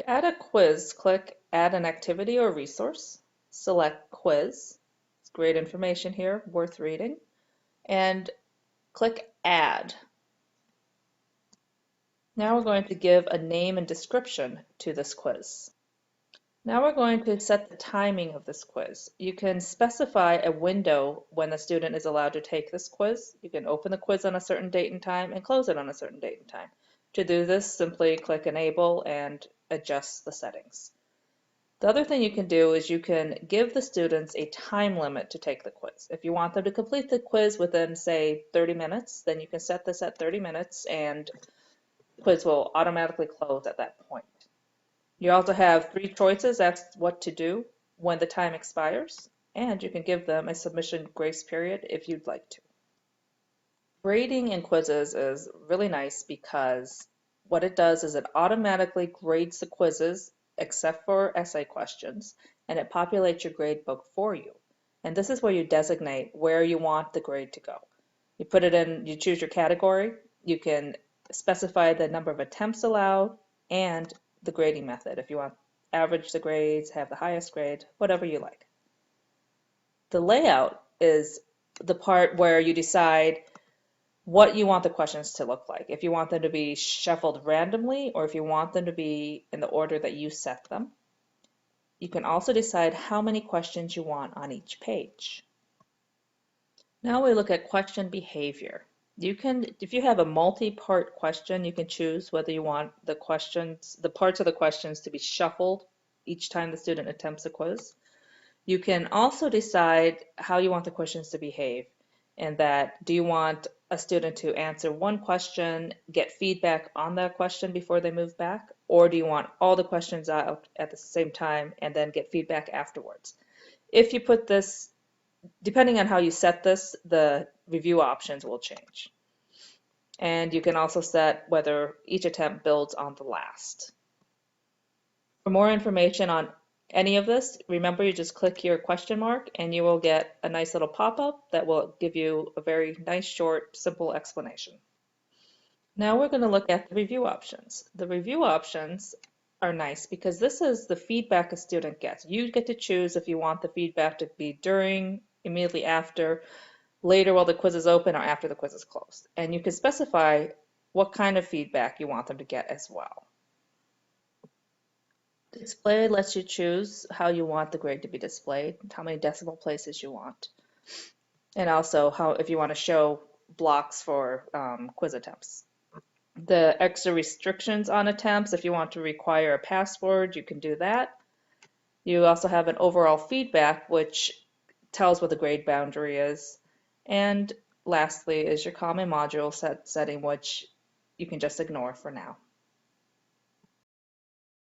To add a quiz, click Add an Activity or Resource, select Quiz. It's great information here, worth reading, and click Add. Now we're going to give a name and description to this quiz. Now we're going to set the timing of this quiz. You can specify a window when the student is allowed to take this quiz. You can open the quiz on a certain date and time and close it on a certain date and time. To do this, simply click Enable and adjust the settings. The other thing you can do is you can give the students a time limit to take the quiz. If you want them to complete the quiz within, say, 30 minutes, then you can set this at 30 minutes and the quiz will automatically close at that point. You also have 3 choices as to what to do when the time expires, and you can give them a submission grace period if you'd like to. Grading in quizzes is really nice because what it does is it automatically grades the quizzes except for essay questions, and it populates your grade book for you. And this is where you designate where you want the grade to go. You put it in, you choose your category, you can specify the number of attempts allowed and the grading method. If you want average the grades, have the highest grade, whatever you like. The layout is the part where you decide what you want the questions to look like. If you want them to be shuffled randomly or if you want them to be in the order that you set them. You can also decide how many questions you want on each page. Now we look at question behavior. You can, if you have a multi-part question, you can choose whether you want the questions, the parts of the questions to be shuffled each time the student attempts a quiz. You can also decide how you want the questions to behave, and that do you want a student to answer one question, get feedback on that question before they move back, or do you want all the questions out at the same time and then get feedback afterwards? If you put this, depending on how you set this, the review options will change. And you can also set whether each attempt builds on the last. For more information on any of this, remember you just click your question mark and you will get a nice little pop-up that will give you a very nice, short, simple explanation. Now we're going to look at the review options. The review options are nice because this is the feedback a student gets. You get to choose if you want the feedback to be during, immediately after, later while the quiz is open, or after the quiz is closed. And you can specify what kind of feedback you want them to get as well. Display lets you choose how you want the grade to be displayed, how many decimal places you want, and also how if you want to show blocks for quiz attempts. The extra restrictions on attempts, if you want to require a password, you can do that. You also have an overall feedback, which tells what the grade boundary is. And lastly is your common module setting, which you can just ignore for now.